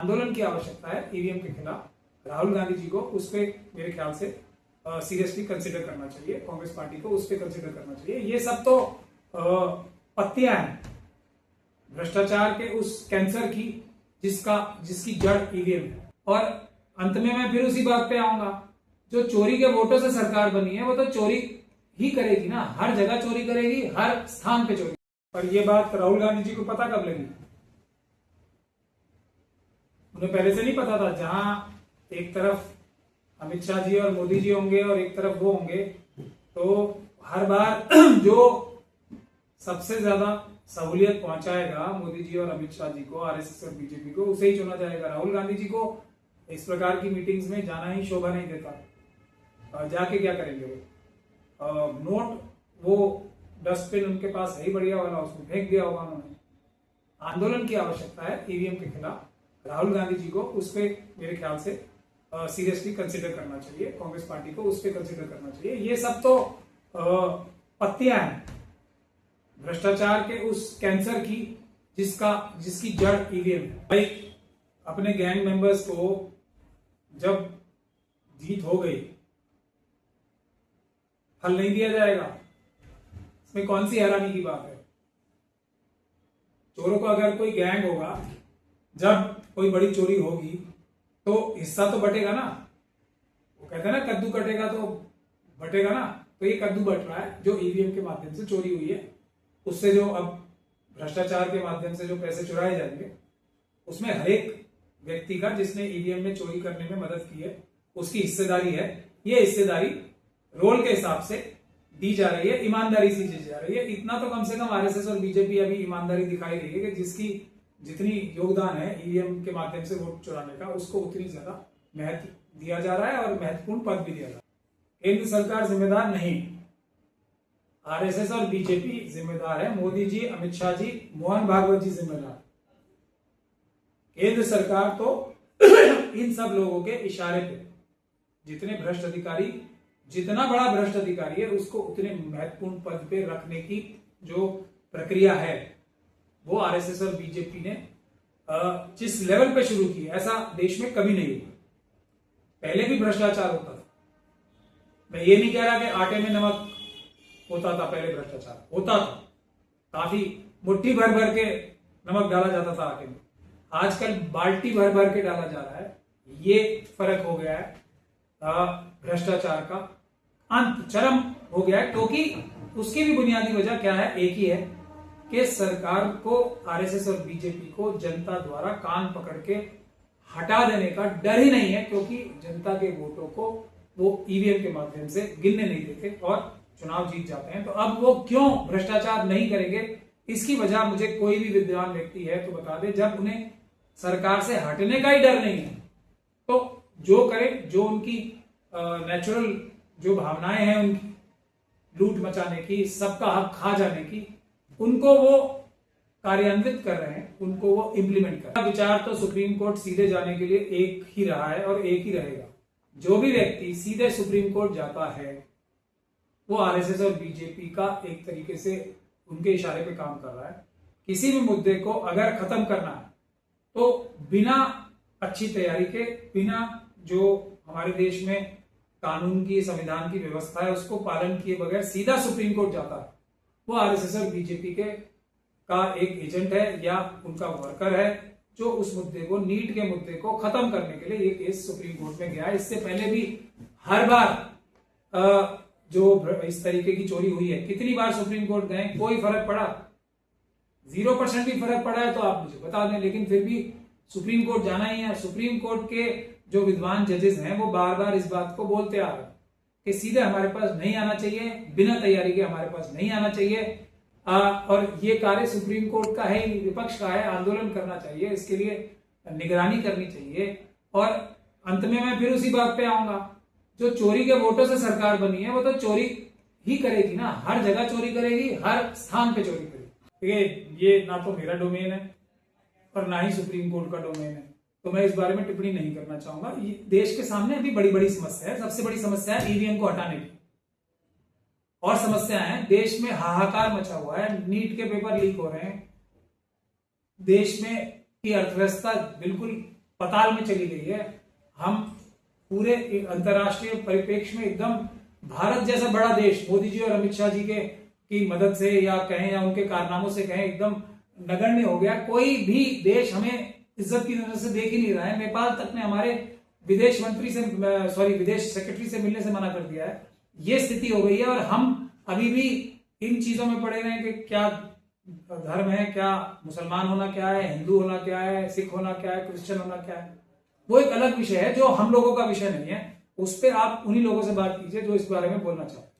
आंदोलन की आवश्यकता है ईवीएम के खिलाफ। राहुल गांधी जी को उस पे मेरे ख्याल से सीरियसली कंसिडर करना चाहिए, कांग्रेस पार्टी को उस पे कंसिडर करना चाहिए। ये सब तो पत्तियां हैं भ्रष्टाचार के उस कैंसर की जिसकी जड़ ईवीएम है। और अंत में मैं फिर उसी बात पे आऊंगा, जो चोरी के वोटों से सरकार बनी है वो तो चोरी ही करेगी ना, हर जगह चोरी करेगी, हर स्थान पे चोरी। पर ये बात राहुल गांधी जी को पता कब लगी? उन्हें पहले से नहीं पता था? जहां एक तरफ अमित शाह जी और मोदी जी होंगे और एक तरफ वो होंगे, तो हर बार जो सबसे ज्यादा सहूलियत पहुंचाएगा मोदी जी और अमित शाह जी को, आरएसएस और बीजेपी को, उसे ही चुना जाएगा। राहुल गांधी जी को इस प्रकार की मीटिंग्स में जाना ही शोभा नहीं देता। जाके क्या करेंगे वो? नोट वो डस्टबिन उनके पास है ही बढ़िया वाला, उसमें फेंक दिया होगा उन्होंने। आंदोलन की आवश्यकता है ईवीएम के खिलाफ। राहुल गांधी जी को उस पे मेरे ख्याल से सीरियसली कंसिडर करना चाहिए, कांग्रेस पार्टी को उस पे कंसिडर करना चाहिए। ये सब तो पत्तियां हैं भ्रष्टाचार के उस कैंसर की जिसकी जड़ ईवीएम है। भाई, अपने गैंग मेंबर्स को जब जीत हो गई, फल नहीं दिया जाएगा? इसमें कौन सी हैरानी की बात है? चोरों का अगर कोई गैंग होगा, जब कोई बड़ी चोरी होगी तो हिस्सा तो बटेगा ना। वो कहते हैं ना, कद्दू कटेगा तो बटेगा ना। तो ये कद्दू बट रहा है जो ईवीएम के माध्यम से चोरी हुई है। उससे जो अब भ्रष्टाचार के माध्यम से जो पैसे चुराए जाएंगे, उसमें हर एक व्यक्ति का जिसने ईवीएम में चोरी करने में मदद की है उसकी हिस्सेदारी है। ये हिस्सेदारी रोल के हिसाब से दी जा रही है, ईमानदारी से दी जा रही है। इतना तो कम से कम आरएसएस और बीजेपी अभी ईमानदारी दिखाई रही है कि जिसकी जितनी योगदान है ईवीएम के माध्यम से वोट चुराने का, उसको उतनी ज्यादा महत्व दिया जा रहा है और महत्वपूर्ण पद भी दिया जा रहा है। केंद्र सरकार जिम्मेदार नहीं, आरएसएस और बीजेपी जिम्मेदार है। मोदी जी, अमित शाह जी, मोहन भागवत जी जिम्मेदार। केंद्र सरकार तो इन सब लोगों के इशारे पे, जितने भ्रष्ट अधिकारी, जितना बड़ा भ्रष्ट अधिकारी है उसको उतने महत्वपूर्ण पद पे रखने की जो प्रक्रिया है वो आरएसएस और बीजेपी ने जिस लेवल पे शुरू की, ऐसा देश में कभी नहीं हुआ। पहले भी भ्रष्टाचार होता था। मैं ये नहीं कह रहा कि आटे में नमक होता था, पहले भ्रष्टाचार होता था, काफी मुट्ठी भर भर के नमक डाला जाता था आटे में। आजकल बाल्टी भर भर के डाला जा रहा है। ये फर्क हो गया है। भ्रष्टाचार का अंत चरम हो गया है, क्योंकि उसकी भी बुनियादी वजह क्या है? एक ही है कि सरकार को, आरएसएस और बीजेपी को जनता द्वारा कान पकड़ के हटा देने का डर ही नहीं है, क्योंकि जनता के वोटों को वो ईवीएम के माध्यम से गिनने नहीं देते और चुनाव जीत जाते हैं। तो अब वो क्यों भ्रष्टाचार नहीं करेंगे? इसकी वजह मुझे कोई भी विद्वान व्यक्ति है तो बता दे। जब उन्हें सरकार से हटने का ही डर नहीं है तो जो करे, जो उनकी नेचुरल जो भावनाएं हैं उनकी लूट मचाने की, सबका हक खा जाने की, उनको वो कार्यान्वित कर रहे हैं, उनको वो इंप्लीमेंट कर रहे हैं। विचार तो सुप्रीम कोर्ट सीधे जाने के लिए एक ही रहा है और एक ही रहेगा। जो भी व्यक्ति सीधे सुप्रीम कोर्ट जाता है वो आरएसएस और बीजेपी का एक तरीके से उनके इशारे पे काम कर रहा है। किसी भी मुद्दे को अगर खत्म करना है तो बिना अच्छी तैयारी के, बिना जो हमारे देश में कानून की, संविधान की व्यवस्था है उसको पालन किए बगैर सीधा सुप्रीम कोर्ट जाता है, वो आरएसएस और बीजेपी का एक एजेंट है या उनका वर्कर है जो उस मुद्दे को, नीट के मुद्दे को खत्म करने के लिए ये केस सुप्रीम कोर्ट में गया है। इससे पहले भी हर बार जो इस तरीके की चोरी हुई है, कितनी बार सुप्रीम कोर्ट गए, कोई फर्क पड़ा? 0% भी फर्क पड़ा है तो आप मुझे बता दें, लेकिन फिर भी सुप्रीम कोर्ट जाना ही है। सुप्रीम कोर्ट के जो विद्वान जजेस हैं वो बार बार इस बात को बोलते आ रहे हैं कि सीधे हमारे पास नहीं आना चाहिए, बिना तैयारी के हमारे पास नहीं आना चाहिए। और ये कार्य सुप्रीम कोर्ट का है, विपक्ष का है, आंदोलन करना चाहिए, इसके लिए निगरानी करनी चाहिए। और अंत में मैं फिर उसी बात पे आऊंगा, जो चोरी के वोटों से सरकार बनी है वो तो चोरी ही करेगी ना, हर जगह चोरी करेगी, हर स्थान पे चोरी करेगी। ये ना तो मेरा डोमेन है और ना ही सुप्रीम कोर्ट का डोमेन है, तो मैं इस बारे में टिप्पणी नहीं करना चाहूंगा। ये देश के सामने अभी बड़ी बड़ी समस्या है। सबसे बड़ी समस्या है ईवीएम को हटाने की, और समस्या है देश में हाहाकार मचा हुआ है, नीट के पेपर लीक हो रहे हैं, देश में की अर्थव्यवस्था बिल्कुल पताल में चली गई है। हम पूरे अंतर्राष्ट्रीय परिप्रेक्ष्य में एकदम भारत जैसा बड़ा देश मोदी जी और अमित शाह जी के की मदद से या कहें या उनके कारनामों से कहें एकदम नगण्य हो गया। कोई भी देश हमें इज्जत की नजर से देख ही नहीं रहा है। नेपाल तक ने हमारे विदेश मंत्री से विदेश सेक्रेटरी से मिलने से मना कर दिया है। ये स्थिति हो गई है और हम अभी भी इन चीजों में पड़े रहे कि क्या धर्म है, क्या मुसलमान होना क्या है, हिंदू होना क्या है, सिख होना क्या है, क्रिश्चियन होना क्या है। वो एक अलग विषय है जो हम लोगों का विषय नहीं है। उस पर आप उन्हीं लोगों से बात कीजिए जो इस बारे में बोलना चाहते हैं।